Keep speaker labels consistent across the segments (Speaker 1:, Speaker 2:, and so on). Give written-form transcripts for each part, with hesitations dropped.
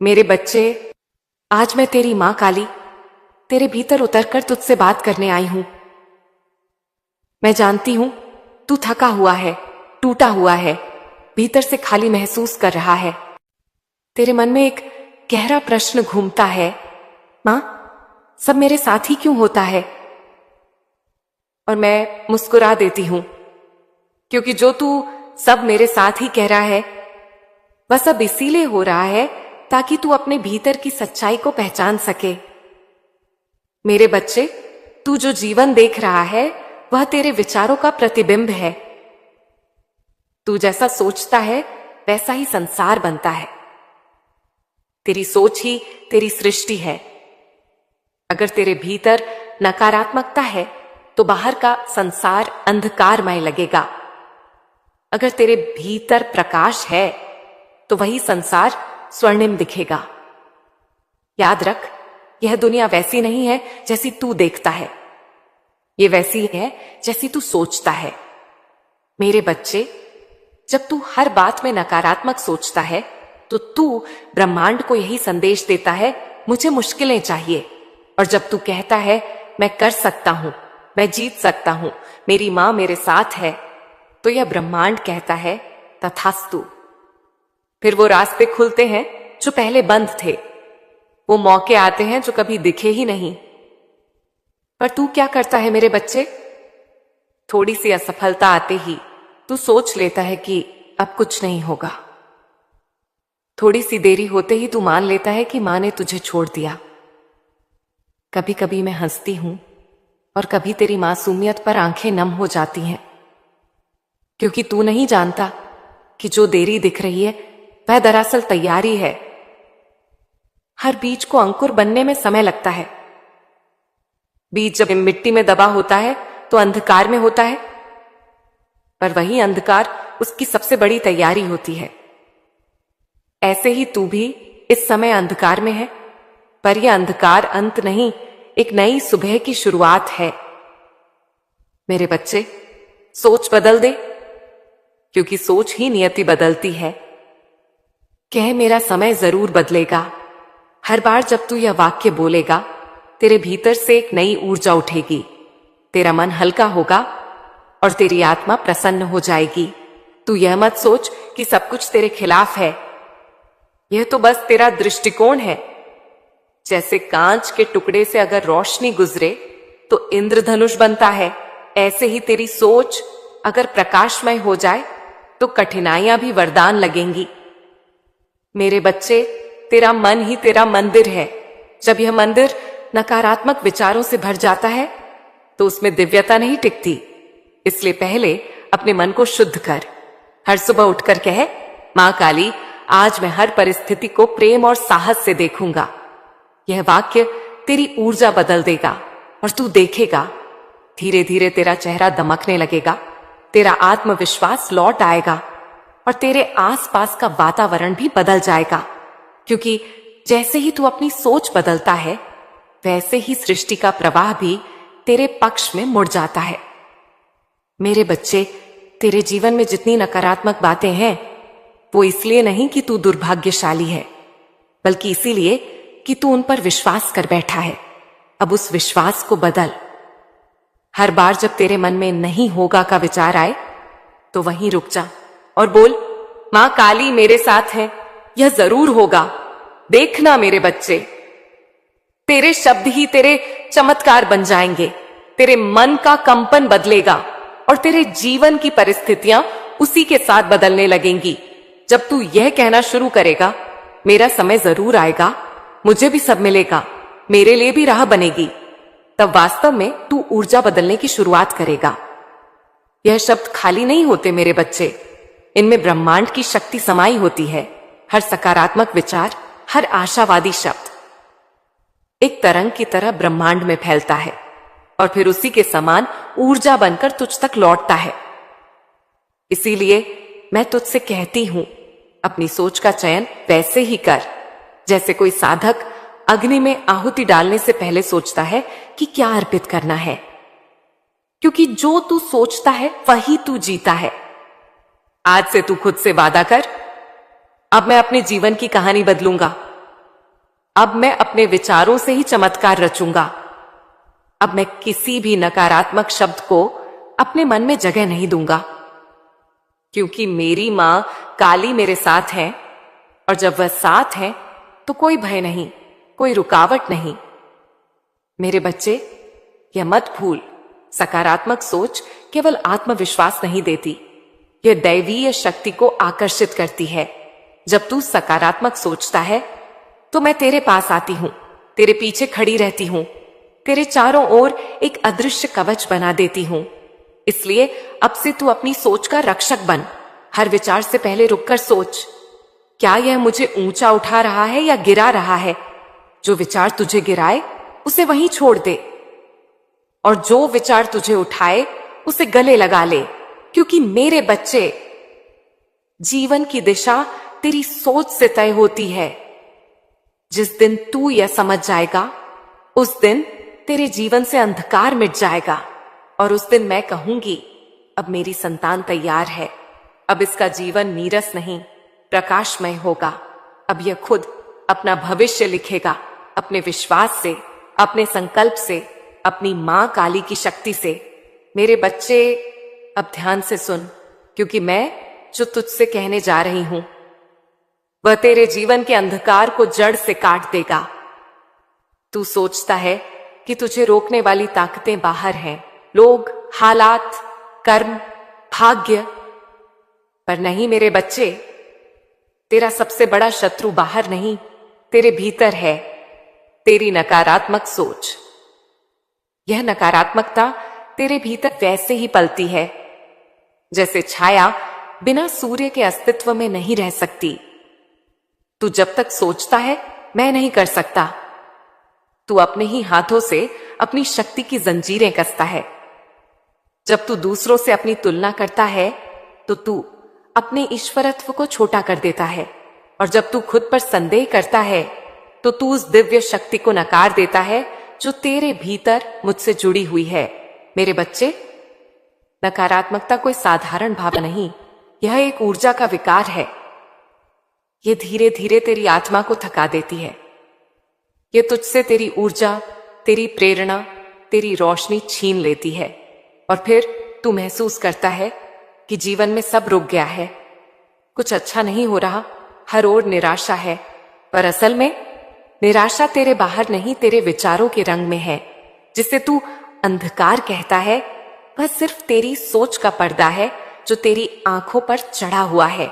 Speaker 1: मेरे बच्चे, आज मैं तेरी मां काली तेरे भीतर उतरकर तुझसे बात करने आई हूं। मैं जानती हूं तू थका हुआ है, टूटा हुआ है, भीतर से खाली महसूस कर रहा है। तेरे मन में एक गहरा प्रश्न घूमता है, मां, सब मेरे साथ ही क्यों होता है? और मैं मुस्कुरा देती हूं, क्योंकि जो तू सब मेरे साथ ही कह रहा है वह सब इसीलिए हो रहा है ताकि तू अपने भीतर की सच्चाई को पहचान सके। मेरे बच्चे, तू जो जीवन देख रहा है वह तेरे विचारों का प्रतिबिंब है। तू जैसा सोचता है वैसा ही संसार बनता है। तेरी सोच ही तेरी सृष्टि है। अगर तेरे भीतर नकारात्मकता है तो बाहर का संसार अंधकारमय लगेगा। अगर तेरे भीतर प्रकाश है तो वही संसार स्वर्णिम दिखेगा। याद रख, यह दुनिया वैसी नहीं है जैसी तू देखता है, ये वैसी है जैसी तू सोचता है। मेरे बच्चे, जब तू हर बात में नकारात्मक सोचता है तो तू ब्रह्मांड को यही संदेश देता है, मुझे मुश्किलें चाहिए। और जब तू कहता है मैं कर सकता हूं, मैं जीत सकता हूं, मेरी मां मेरे साथ है, तो यह ब्रह्मांड कहता है तथास्तु। फिर वो रास्ते खुलते हैं जो पहले बंद थे, वो मौके आते हैं जो कभी दिखे ही नहीं। पर तू क्या करता है मेरे बच्चे? थोड़ी सी असफलता आते ही तू सोच लेता है कि अब कुछ नहीं होगा। थोड़ी सी देरी होते ही तू मान लेता है कि मां ने तुझे छोड़ दिया। कभी कभी मैं हंसती हूं और कभी तेरी मासूमियत पर आंखें नम हो जाती हैं, क्योंकि तू नहीं जानता कि जो देरी दिख रही है वह दरअसल तैयारी है। हर बीज को अंकुर बनने में समय लगता है। बीज जब मिट्टी में दबा होता है तो अंधकार में होता है, पर वही अंधकार उसकी सबसे बड़ी तैयारी होती है। ऐसे ही तू भी इस समय अंधकार में है, पर यह अंधकार अंत नहीं, एक नई सुबह की शुरुआत है। मेरे बच्चे, सोच बदल दे, क्योंकि सोच ही नियति बदलती है। कह मेरा समय जरूर बदलेगा। हर बार जब तू यह वाक्य बोलेगा, तेरे भीतर से एक नई ऊर्जा उठेगी, तेरा मन हल्का होगा और तेरी आत्मा प्रसन्न हो जाएगी। तू यह मत सोच कि सब कुछ तेरे खिलाफ है, यह तो बस तेरा दृष्टिकोण है। जैसे कांच के टुकड़े से अगर रोशनी गुजरे तो इंद्रधनुष बनता है, ऐसे ही तेरी सोच अगर प्रकाशमय हो जाए तो कठिनाइयां भी वरदान लगेंगी। मेरे बच्चे, तेरा मन ही तेरा मंदिर है। जब यह मंदिर नकारात्मक विचारों से भर जाता है तो उसमें दिव्यता नहीं टिकती। इसलिए पहले अपने मन को शुद्ध कर। हर सुबह उठकर कह, मां काली, आज मैं हर परिस्थिति को प्रेम और साहस से देखूंगा। यह वाक्य तेरी ऊर्जा बदल देगा और तू देखेगा धीरे धीरे तेरा चेहरा दमकने लगेगा, तेरा आत्मविश्वास लौट आएगा और तेरे आसपास का वातावरण भी बदल जाएगा। क्योंकि जैसे ही तू अपनी सोच बदलता है वैसे ही सृष्टि का प्रवाह भी तेरे पक्ष में मुड़ जाता है। मेरे बच्चे, तेरे जीवन में जितनी नकारात्मक बातें हैं वो इसलिए नहीं कि तू दुर्भाग्यशाली है, बल्कि इसीलिए कि तू उन पर विश्वास कर बैठा है। अब उस विश्वास को बदल। हर बार जब तेरे मन में नहीं होगा का विचार आए तो वहीं रुक जा और बोल, मां काली मेरे साथ है, यह जरूर होगा। देखना मेरे बच्चे, तेरे शब्द ही तेरे चमत्कार बन जाएंगे, तेरे मन का कंपन बदलेगा और तेरे जीवन की परिस्थितियां उसी के साथ बदलने लगेंगी। जब तू यह कहना शुरू करेगा, मेरा समय जरूर आएगा, मुझे भी सब मिलेगा, मेरे लिए भी राह बनेगी, तब वास्तव में तू ऊर्जा बदलने की शुरुआत करेगा। यह शब्द खाली नहीं होते मेरे बच्चे, इनमें ब्रह्मांड की शक्ति समाई होती है। हर सकारात्मक विचार, हर आशावादी शब्द एक तरंग की तरह ब्रह्मांड में फैलता है और फिर उसी के समान ऊर्जा बनकर तुझ तक लौटता है। इसीलिए मैं तुझसे कहती हूं, अपनी सोच का चयन वैसे ही कर जैसे कोई साधक अग्नि में आहुति डालने से पहले सोचता है कि क्या अर्पित करना है। क्योंकि जो तू सोचता है वही तू जीता है। आज से तू खुद से वादा कर, अब मैं अपने जीवन की कहानी बदलूंगा, अब मैं अपने विचारों से ही चमत्कार रचूंगा। अब मैं किसी भी नकारात्मक शब्द को अपने मन में जगह नहीं दूंगा, क्योंकि मेरी मां काली मेरे साथ है, और जब वह साथ है तो कोई भय नहीं, कोई रुकावट नहीं। मेरे बच्चे, यह मत भूल, सकारात्मक सोच केवल आत्मविश्वास नहीं देती, यह दैवीय शक्ति को आकर्षित करती है। जब तू सकारात्मक सोचता है तो मैं तेरे पास आती हूं, तेरे पीछे खड़ी रहती हूं, तेरे चारों ओर एक अदृश्य कवच बना देती हूं। इसलिए अब से तू अपनी सोच का रक्षक बन। हर विचार से पहले रुककर सोच, क्या यह ऊंचा ऊंचा उठा रहा है या गिरा रहा है? जो विचार तुझे गिराए उसे वहीं छोड़ दे, और जो विचार तुझे उठाए उसे गले लगा ले, क्योंकि मेरे बच्चे, जीवन की दिशा तेरी सोच से तय होती है। जिस दिन तू यह समझ जाएगा, उस दिन तेरे जीवन से अंधकार मिट जाएगा, और उस दिन मैं कहूंगी, अब मेरी संतान तैयार है। अब इसका जीवन नीरस नहीं, प्रकाशमय होगा। अब यह खुद अपना भविष्य लिखेगा, अपने विश्वास से, अपने संकल्प से, अपनी मां काली की शक्ति से। मेरे बच्चे, अब ध्यान से सुन, क्योंकि मैं जो तुझसे कहने जा रही हूं वह तेरे जीवन के अंधकार को जड़ से काट देगा। तू सोचता है कि तुझे रोकने वाली ताकतें बाहर हैं, लोग, हालात, कर्म, भाग्य, पर नहीं मेरे बच्चे, तेरा सबसे बड़ा शत्रु बाहर नहीं, तेरे भीतर है, तेरी नकारात्मक सोच। यह नकारात्मकता तेरे भीतर वैसे ही पलती है जैसे छाया बिना सूर्य के अस्तित्व में नहीं रह सकती। तू जब तक सोचता है मैं नहीं कर सकता, तू अपने ही हाथों से अपनी शक्ति की जंजीरें कसता है। जब तू दूसरों से अपनी तुलना करता है तो तू अपने ईश्वरत्व को छोटा कर देता है, और जब तू खुद पर संदेह करता है तो तू उस दिव्य शक्ति को नकार देता है जो तेरे भीतर मुझसे जुड़ी हुई है। मेरे बच्चे, नकारात्मकता कोई साधारण भाव नहीं, यह एक ऊर्जा का विकार है। यह धीरे धीरे तेरी आत्मा को थका देती है। यह तुझसे तेरी ऊर्जा, तेरी प्रेरणा, तेरी रोशनी छीन लेती है, और फिर तू महसूस करता है कि जीवन में सब रुक गया है, कुछ अच्छा नहीं हो रहा, हर ओर निराशा है। पर असल में निराशा तेरे बाहर नहीं, तेरे विचारों के रंग में है। जिसे तू अंधकार कहता है वह सिर्फ तेरी सोच का पर्दा है जो तेरी आंखों पर चढ़ा हुआ है।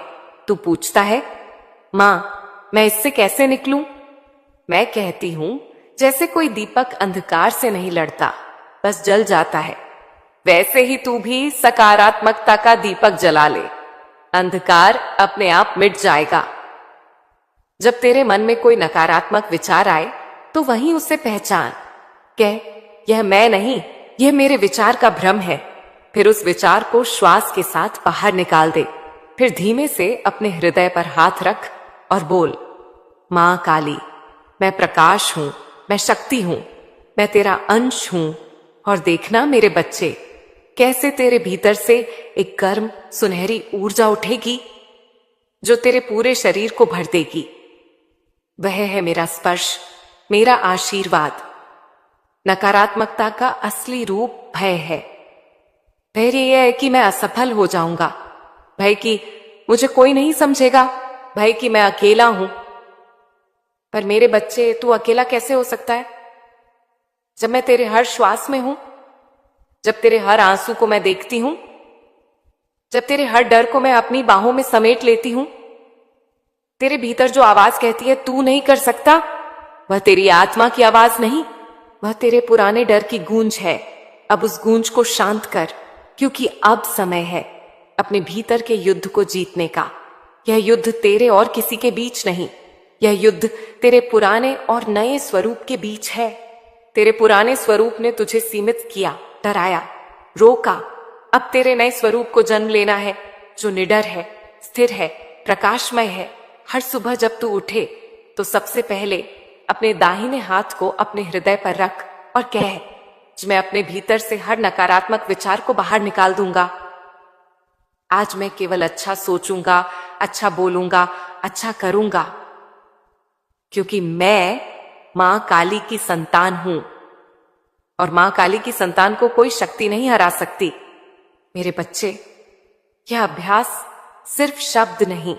Speaker 1: तू पूछता है, मां, मैं इससे कैसे निकलूं? मैं कहती हूं, जैसे कोई दीपक अंधकार से नहीं लड़ता, बस जल जाता है, वैसे ही तू भी सकारात्मकता का दीपक जला ले, अंधकार अपने आप मिट जाएगा। जब तेरे मन में कोई नकारात्मक विचार आए तो वहीं उसे पहचान, कह, यह मैं नहीं, यह मेरे विचार का भ्रम है। फिर उस विचार को श्वास के साथ बाहर निकाल दे। फिर धीमे से अपने हृदय पर हाथ रख और बोल, मां काली, मैं प्रकाश हूं, मैं शक्ति हूं, मैं तेरा अंश हूं। और देखना मेरे बच्चे, कैसे तेरे भीतर से एक गर्म सुनहरी ऊर्जा उठेगी जो तेरे पूरे शरीर को भर देगी। वह है मेरा स्पर्श, मेरा आशीर्वाद। नकारात्मकता का असली रूप भय है। भय यह है कि मैं असफल हो जाऊंगा, भय कि मुझे कोई नहीं समझेगा, भय कि मैं अकेला हूं। पर मेरे बच्चे, तू अकेला कैसे हो सकता है जब मैं तेरे हर श्वास में हूं, जब तेरे हर आंसू को मैं देखती हूं, जब तेरे हर डर को मैं अपनी बाहों में समेट लेती हूं। तेरे भीतर जो आवाज कहती है तू नहीं कर सकता, वह तेरी आत्मा की आवाज नहीं, वह तेरे पुराने डर की गूंज है। अब उस गूंज को शांत कर, क्योंकि अब समय है अपने भीतर के युद्ध को जीतने का। यह युद्ध तेरे और किसी के बीच नहीं, यह युद्ध तेरे पुराने और नए स्वरूप के बीच है। तेरे पुराने स्वरूप ने तुझे सीमित किया, डराया, रोका। अब तेरे नए स्वरूप को जन्म लेना है जो निडर है, स्थिर है, प्रकाशमय है। हर सुबह जब तू उठे तो सबसे पहले अपने दाहिने हाथ को अपने हृदय पर रख और कह, मैं अपने भीतर से हर नकारात्मक विचार को बाहर निकाल दूंगा। आज मैं केवल अच्छा सोचूंगा, अच्छा बोलूंगा, अच्छा करूंगा, क्योंकि मैं मां काली की संतान हूं और मां काली की संतान को कोई शक्ति नहीं हरा सकती। मेरे बच्चे, यह अभ्यास सिर्फ शब्द नहीं,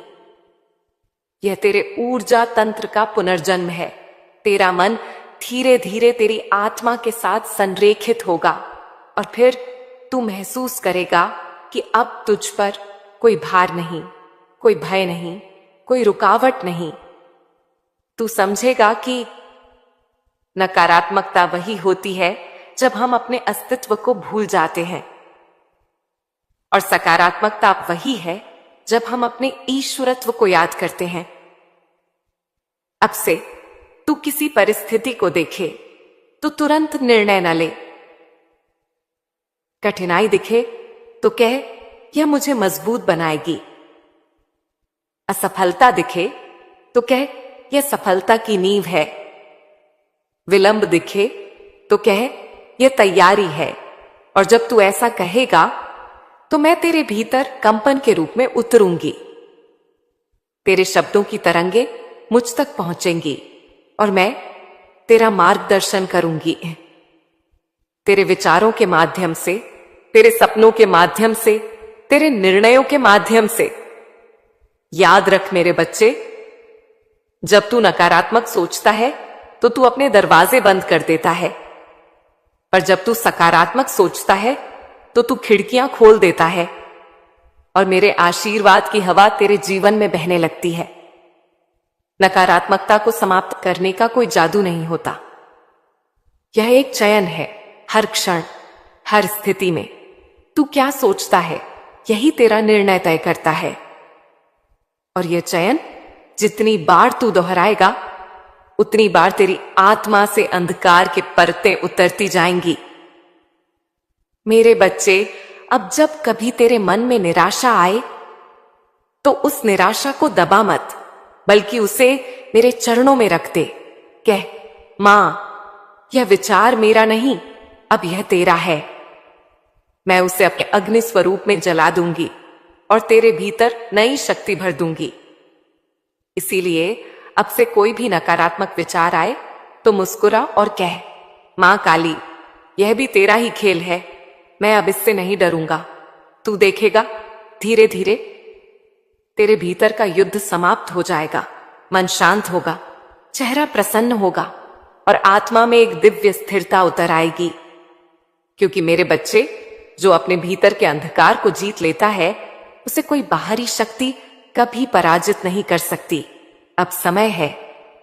Speaker 1: यह तेरे ऊर्जा तंत्र का पुनर्जन्म है। तेरा मन धीरे धीरे तेरी आत्मा के साथ संरेखित होगा और फिर तू महसूस करेगा कि अब तुझ पर कोई भार नहीं, कोई भय नहीं, कोई रुकावट नहीं। तू समझेगा कि नकारात्मकता वही होती है जब हम अपने अस्तित्व को भूल जाते हैं और सकारात्मकता वही है जब हम अपने ईश्वरत्व को याद करते हैं। अब से तू किसी परिस्थिति को देखे तो तुरंत निर्णय न ले। कठिनाई दिखे तो कह, यह मुझे मजबूत बनाएगी। असफलता दिखे तो कह, यह सफलता की नींव है। विलंब दिखे तो कह, यह तैयारी है। और जब तू ऐसा कहेगा तो मैं तेरे भीतर कंपन के रूप में उतरूंगी। तेरे शब्दों की तरंगे मुझ तक पहुंचेंगी और मैं तेरा मार्गदर्शन करूंगी। तेरे विचारों के माध्यम से, तेरे सपनों के माध्यम से, तेरे निर्णयों के माध्यम से। याद रख मेरे बच्चे, जब तू नकारात्मक सोचता है तो तू अपने दरवाजे बंद कर देता है, पर जब तू सकारात्मक सोचता है तो तू खिड़कियां खोल देता है और मेरे आशीर्वाद की हवा तेरे जीवन में बहने लगती है। नकारात्मकता को समाप्त करने का कोई जादू नहीं होता। यह एक चयन है। हर क्षण, हर स्थिति में तू क्या सोचता है, यही तेरा निर्णय तय करता है। और यह चयन जितनी बार तू दोहराएगा, उतनी बार तेरी आत्मा से अंधकार के परतें उतरती जाएंगी। मेरे बच्चे, अब जब कभी तेरे मन में निराशा आए तो उस निराशा को दबा मत, बल्कि उसे मेरे चरणों में रख दे। कह, मां, यह विचार मेरा नहीं, अब यह तेरा है। मैं उसे अपने अग्नि स्वरूप में जला दूंगी और तेरे भीतर नई शक्ति भर दूंगी। इसीलिए अब से कोई भी नकारात्मक विचार आए तो मुस्कुरा और कह, मां काली, यह भी तेरा ही खेल है, मैं अब इससे नहीं डरूंगा। तू देखेगा, धीरे धीरे तेरे भीतर का युद्ध समाप्त हो जाएगा। मन शांत होगा, चेहरा प्रसन्न होगा और आत्मा में एक दिव्य स्थिरता उतर आएगी। क्योंकि मेरे बच्चे, जो अपने भीतर के अंधकार को जीत लेता है, उसे कोई बाहरी शक्ति कभी पराजित नहीं कर सकती। अब समय है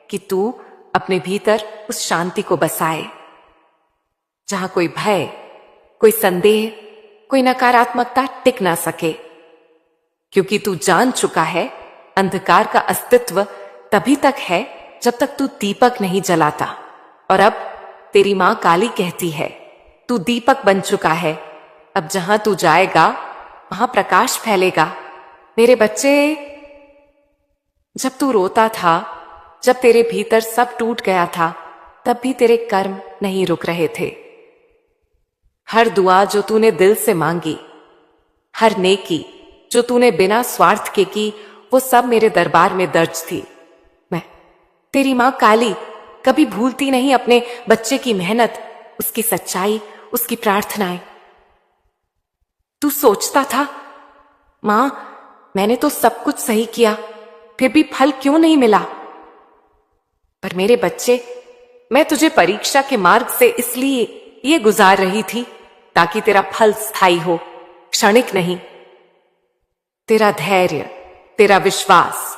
Speaker 1: कि तू अपने भीतर उस शांति को बसाए, जहां कोई भय, कोई संदेह, कोई नकारात्मकता टिक ना सके। क्योंकि तू जान चुका है, अंधकार का अस्तित्व तभी तक है जब तक तू दीपक नहीं जलाता। और अब तेरी मां काली कहती है, तू दीपक बन चुका है। अब जहां तू जाएगा वहां प्रकाश फैलेगा। मेरे बच्चे, जब तू रोता था, जब तेरे भीतर सब टूट गया था, तब भी तेरे कर्म नहीं रुक रहे थे। हर दुआ जो तूने दिल से मांगी, हर नेकी जो तूने बिना स्वार्थ के की, वो सब मेरे दरबार में दर्ज थी। मैं, तेरी मां काली, कभी भूलती नहीं अपने बच्चे की मेहनत, उसकी सच्चाई, उसकी प्रार्थनाएं। तू सोचता था, मां, मैंने तो सब कुछ सही किया, फिर भी फल क्यों नहीं मिला? पर मेरे बच्चे, मैं तुझे परीक्षा के मार्ग से इसलिए ये गुजार रही थी ताकि तेरा फल स्थायी हो, क्षणिक नहीं। तेरा धैर्य, तेरा विश्वास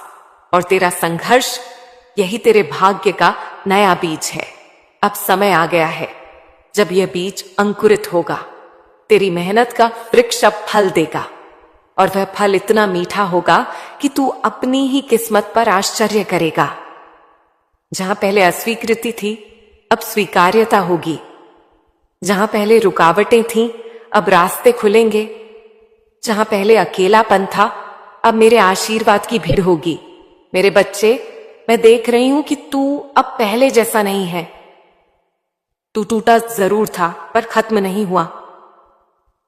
Speaker 1: और तेरा संघर्ष, यही तेरे भाग्य का नया बीज है। अब समय आ गया है जब यह बीज अंकुरित होगा। तेरी मेहनत का वृक्ष अब फल देगा और वह फल इतना मीठा होगा कि तू अपनी ही किस्मत पर आश्चर्य करेगा। जहां पहले अस्वीकृति थी, अब स्वीकार्यता होगी। जहां पहले रुकावटें थीं, अब रास्ते खुलेंगे। जहां पहले अकेलापन था, अब मेरे आशीर्वाद की भीड़ होगी। मेरे बच्चे, मैं देख रही हूं कि तू अब पहले जैसा नहीं है। तू टूटा जरूर था पर खत्म नहीं हुआ।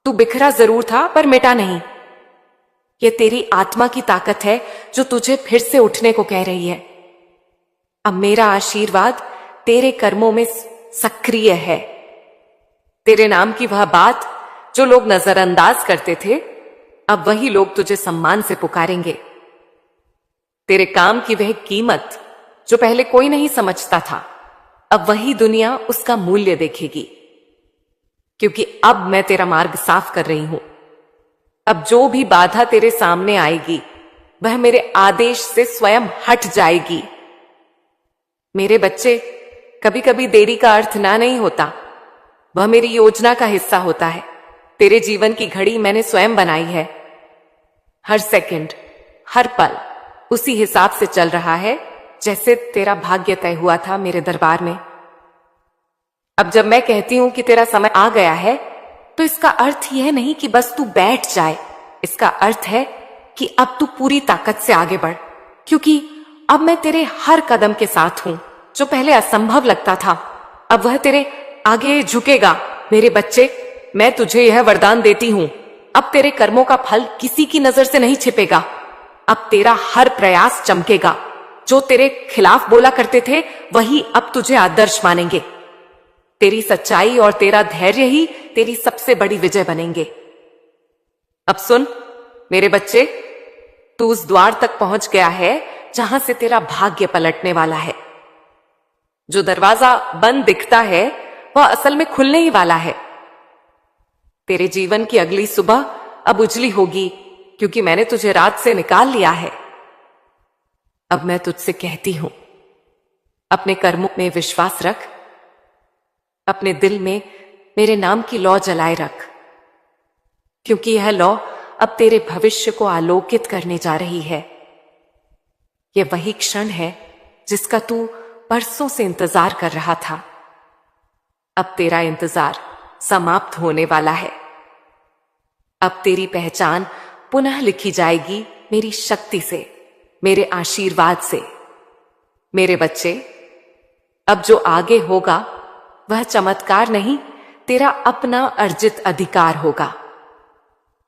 Speaker 1: तू बिखरा जरूर था पर मिटा नहीं। यह तेरी आत्मा की ताकत है जो तुझे फिर से उठने को कह रही है। अब मेरा आशीर्वाद तेरे कर्मों में सक्रिय है। तेरे नाम की वह बात जो लोग नजरअंदाज करते थे, अब वही लोग तुझे सम्मान से पुकारेंगे। तेरे काम की वह कीमत जो पहले कोई नहीं समझता था, अब वही दुनिया उसका मूल्य देखेगी, क्योंकि अब मैं तेरा मार्ग साफ कर रही हूं। अब जो भी बाधा तेरे सामने आएगी वह मेरे आदेश से स्वयं हट जाएगी। मेरे बच्चे, कभी कभी देरी का अर्थ ना नहीं होता, वह मेरी योजना का हिस्सा होता है। तेरे जीवन की घड़ी मैंने स्वयं बनाई है। हर सेकंड, हर पल उसी हिसाब से चल रहा है जैसे तेरा भाग्य तय हुआ था मेरे दरबार में। अब जब मैं कहती हूं कि तेरा समय आ गया है, तो इसका अर्थ यह नहीं कि बस तू बैठ जाए। इसका अर्थ है कि अब तू पूरी ताकत से आगे बढ़, क्योंकि अब मैं तेरे हर कदम के साथ हूं। जो पहले असंभव लगता था, अब वह तेरे आगे झुकेगा। मेरे बच्चे, मैं तुझे यह वरदान देती हूं, अब तेरे कर्मों का फल किसी की नजर से नहीं छिपेगा। अब तेरा हर प्रयास चमकेगा। जो तेरे खिलाफ बोला करते थे, वही अब तुझे आदर्श मानेंगे। तेरी सच्चाई और तेरा धैर्य ही तेरी सबसे बड़ी विजय बनेंगे। अब सुन मेरे बच्चे, तू उस द्वार तक पहुंच गया है जहां से तेरा भाग्य पलटने वाला है। जो दरवाजा बंद दिखता है वह असल में खुलने ही वाला है। तेरे जीवन की अगली सुबह अब उजली होगी, क्योंकि मैंने तुझे रात से निकाल लिया है। अब मैं तुझसे कहती हूं, अपने कर्मों में विश्वास रख, अपने दिल में मेरे नाम की लौ जलाए रख, क्योंकि यह लौ अब तेरे भविष्य को आलोकित करने जा रही है। यह वही क्षण है जिसका तू बरसों से इंतजार कर रहा था। अब तेरा इंतजार समाप्त होने वाला है। अब तेरी पहचान पुनः लिखी जाएगी मेरी शक्ति से, मेरे आशीर्वाद से। मेरे बच्चे, अब जो आगे होगा वह चमत्कार नहीं, तेरा अपना अर्जित अधिकार होगा।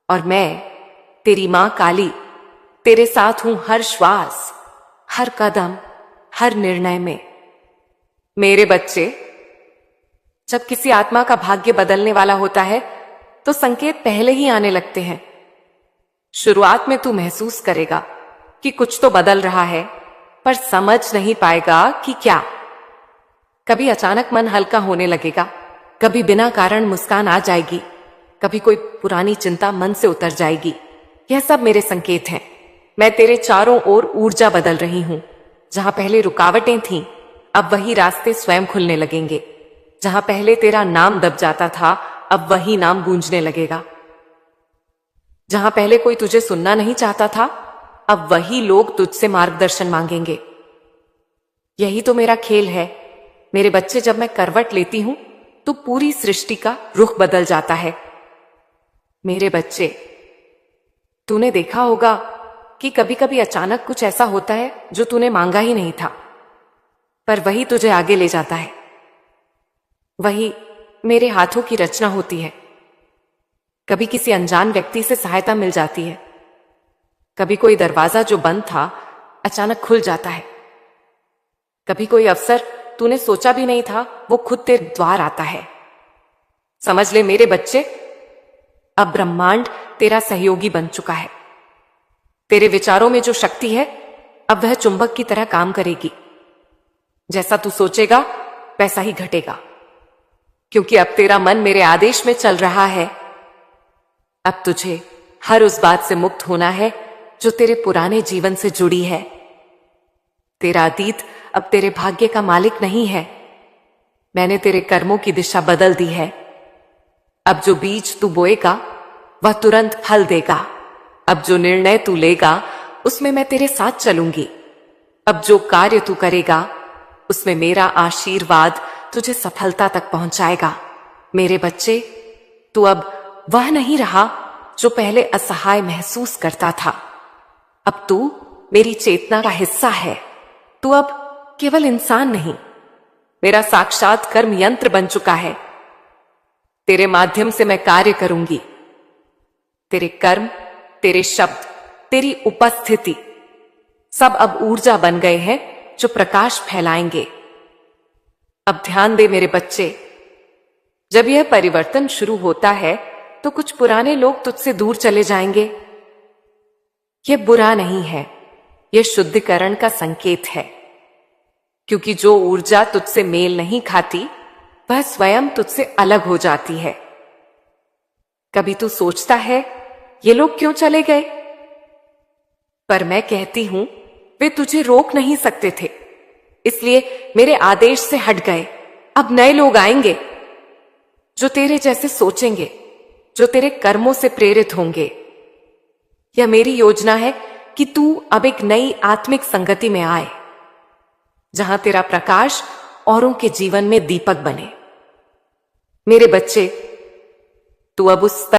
Speaker 1: और मैं, तेरी मां काली, तेरे साथ हूं हर श्वास, हर कदम, हर निर्णय में। मेरे बच्चे, जब किसी आत्मा का भाग्य बदलने वाला होता है तो संकेत पहले ही आने लगते हैं। शुरुआत में तू महसूस करेगा कि कुछ तो बदल रहा है, पर समझ नहीं पाएगा कि क्या। कभी अचानक मन हल्का होने लगेगा, कभी बिना कारण मुस्कान आ जाएगी, कभी कोई पुरानी चिंता मन से उतर जाएगी। यह सब मेरे संकेत हैं। मैं तेरे चारों ओर ऊर्जा बदल रही हूं। जहां पहले रुकावटें थीं, अब वही रास्ते स्वयं खुलने लगेंगे। जहां पहले तेरा नाम दब जाता था, अब वही नाम गूंजने लगेगा। जहां पहले कोई तुझे सुनना नहीं चाहता था, अब वही लोग तुझसे मार्गदर्शन मांगेंगे। यही तो मेरा खेल है मेरे बच्चे। जब मैं करवट लेती हूं तो पूरी सृष्टि का रुख बदल जाता है। मेरे बच्चे, तूने देखा होगा कि कभी कभी अचानक कुछ ऐसा होता है जो तूने मांगा ही नहीं था, पर वही तुझे आगे ले जाता है। वही मेरे हाथों की रचना होती है। कभी किसी अनजान व्यक्ति से सहायता मिल जाती है, कभी कोई दरवाजा जो बंद था अचानक खुल जाता है, कभी कोई अवसर तूने सोचा भी नहीं था वो खुद तेरे द्वार आता है। समझ ले मेरे बच्चे, अब ब्रह्मांड तेरा सहयोगी बन चुका है। तेरे विचारों में जो शक्ति है, अब वह चुंबक की तरह काम करेगी। जैसा तू सोचेगा वैसा ही घटेगा, क्योंकि अब तेरा मन मेरे आदेश में चल रहा है। अब तुझे हर उस बात से मुक्त होना है जो तेरे पुराने जीवन से जुड़ी है। तेरा अतीत अब तेरे भाग्य का मालिक नहीं है। मैंने तेरे कर्मों की दिशा बदल दी है। अब जो बीज तू बोएगा वह तुरंत फल देगा। अब जो निर्णय तू लेगा उसमें मैं तेरे साथ चलूंगी। अब जो कार्य तू करेगा उसमें मेरा आशीर्वाद तुझे सफलता तक पहुंचाएगा। मेरे बच्चे, तू अब वह नहीं रहा जो पहले असहाय महसूस करता था। अब तू मेरी चेतना का हिस्सा है। तू अब केवल इंसान नहीं, मेरा साक्षात कर्म यंत्र बन चुका है। तेरे माध्यम से मैं कार्य करूंगी। तेरे कर्म, तेरे शब्द, तेरी उपस्थिति सब अब ऊर्जा बन गए हैं जो प्रकाश फैलाएंगे। अब ध्यान दे मेरे बच्चे, जब यह परिवर्तन शुरू होता है तो कुछ पुराने लोग तुझसे दूर चले जाएंगे। यह बुरा नहीं है, यह शुद्धिकरण का संकेत है, क्योंकि जो ऊर्जा तुझसे मेल नहीं खाती वह स्वयं तुझसे अलग हो जाती है। कभी तू सोचता है ये लोग क्यों चले गए, पर मैं कहती हूं वे तुझे रोक नहीं सकते थे, इसलिए मेरे आदेश से हट गए। अब नए लोग आएंगे जो तेरे जैसे सोचेंगे, जो तेरे कर्मों से प्रेरित होंगे। यह मेरी योजना है कि तू अब एक नई आत्मिक संगति में आए, जहां तेरा प्रकाश औरों के जीवन में दीपक बने। मेरे बच्चे, तू अब उस